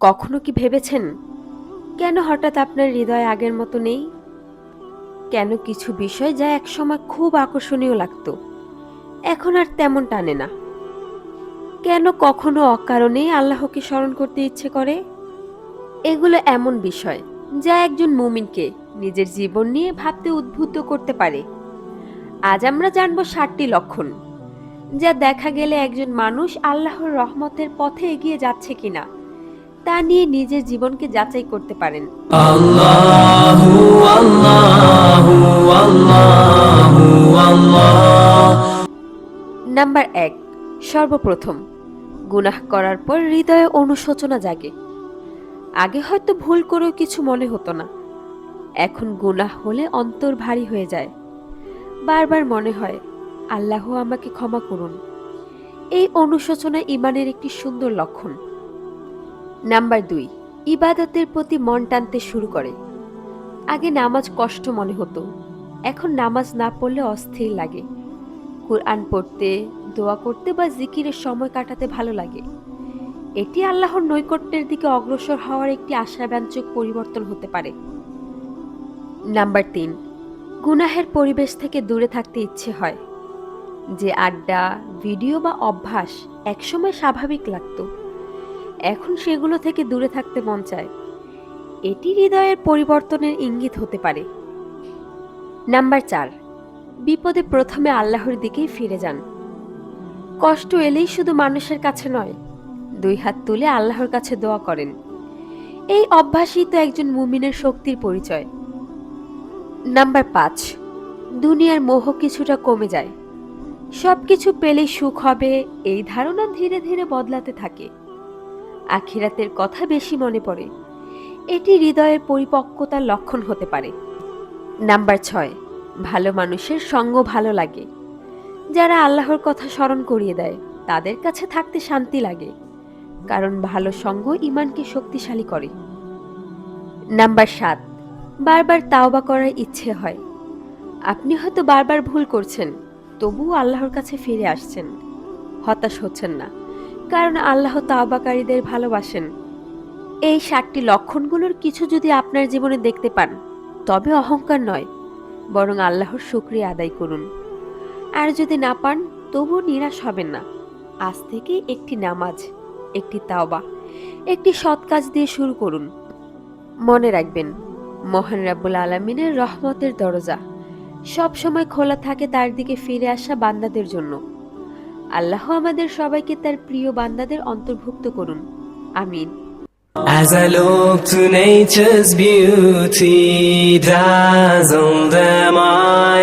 কখনো কি ভেবেছেন কেন হঠাৎ আপনার হৃদয় আগের মতো নেই? কেন কিছু বিষয় যা একসময় খুব আকর্ষণীয় লাগতো এখন আর তেমন টানে না? কেন কখনো অকারণেই আল্লাহকে স্মরণ করতে ইচ্ছে করে? এগুলো এমন বিষয় যা একজন মুমিনকে নিজের জীবন নিয়ে ভাবতে উদ্বুদ্ধ করতে পারে। আজ আমরা জানব ৭টি লক্ষণ যা দেখা গেলে একজন মানুষ আল্লাহর রহমতের পথে এগিয়ে যাচ্ছে কিনা তা নিয়ে নিজের জীবনকে যাচাই করতে পারেন। আল্লাহু আল্লাহু আল্লাহু আল্লাহ। নাম্বার ১, সর্বপ্রথম গুনাহ করার পর হৃদয়ে অনুশোচনা জাগে। আগে হয়তো ভুল করেও কিছু মনে হতো না, এখন গুনাহ হলে অন্তর ভারী হয়ে যায়। বারবার মনে হয়, আল্লাহ আমাকে ক্ষমা করুন। এই অনুশোচনা ঈমানের একটি সুন্দর লক্ষণ। নাম্বার ২, ইবাদতের প্রতি মন টানতে শুরু করে। আগে নামাজ কষ্ট মনে হতো, এখন নামাজ না পড়লে অস্থির লাগে। কুরআন পড়তে, দোয়া করতে বা জিকিরের সময় কাটাতে ভালো লাগে। এটি আল্লাহর নৈকট্যের দিকে অগ্রসর হওয়ার একটি আশাব্যঞ্জক পরিবর্তন হতে পারে। নাম্বার ৩, গুনাহের পরিবেশ থেকে দূরে থাকতে ইচ্ছে হয়। যে আড্ডা, ভিডিও বা অভ্যাস একসময় স্বাভাবিক লাগতো, এখন সেগুলো থেকে দূরে থাকতে মন চায়। এটি হৃদয়ের পরিবর্তনের ইঙ্গিত হতে পারে। নাম্বার ৪, বিপদে প্রথমে আল্লাহর দিকেই ফিরে যান। কষ্ট এলেই শুধু মানুষের কাছে নয়, ২ হাত তুলে আল্লাহর কাছে দোয়া করেন। এই অভ্যাসই তো একজন মুমিনের শক্তির পরিচয়। নাম্বার ৫, দুনিয়ার মোহ কিছুটা কমে যায়। সবকিছু পেলেই সুখ হবে, এই ধারণা ধীরে ধীরে বদলাতে থাকে। আখিরাতের কথা বেশি মনে পড়ে, এটি হৃদয়ের পরিপক্কতার লক্ষণ হতে পারে। নাম্বার ৬, ভালো মানুষের সঙ্গ ভালো লাগে। যারা আল্লাহর কথা স্মরণ করিয়ে দেয় তাদের কাছে থাকতে শান্তি লাগে, কারণ ভালো সঙ্গ ঈমানকে শক্তিশালী করে। নাম্বার ৭, বারবার তাওবা করার ইচ্ছে হয়। আপনি হয়তো বারবার ভুল করছেন, তবুও আল্লাহর কাছে ফিরে আসছেন। হতাশ হচ্ছেন না, কারণ আল্লাহ তাওবাকারীদের ভালোবাসেন। এই ৭টি লক্ষণগুলোর কিছু যদি আপনার জীবনে দেখতে পান, তবে অহংকার নয়, বরং আল্লাহর শুকরিয়া আদায় করুন। আর যদি না পান, তবুও নিরাশ হবেন না। আজ থেকে একটি নামাজ, একটি তাওবা, একটি সৎ কাজ দিয়ে শুরু করুন। মনে রাখবেন, মহান রাব্বুল আলামিনের রহমতের দরজা সব সময় খোলা থাকে তার দিকে ফিরে আসা বান্দাদের জন্য। আল্লাহ আমাদের সবাইকে তার প্রিয় বান্দাদের অন্তর্ভুক্ত করুন। আমিন। As I look to nature's beauty, dazzled am I.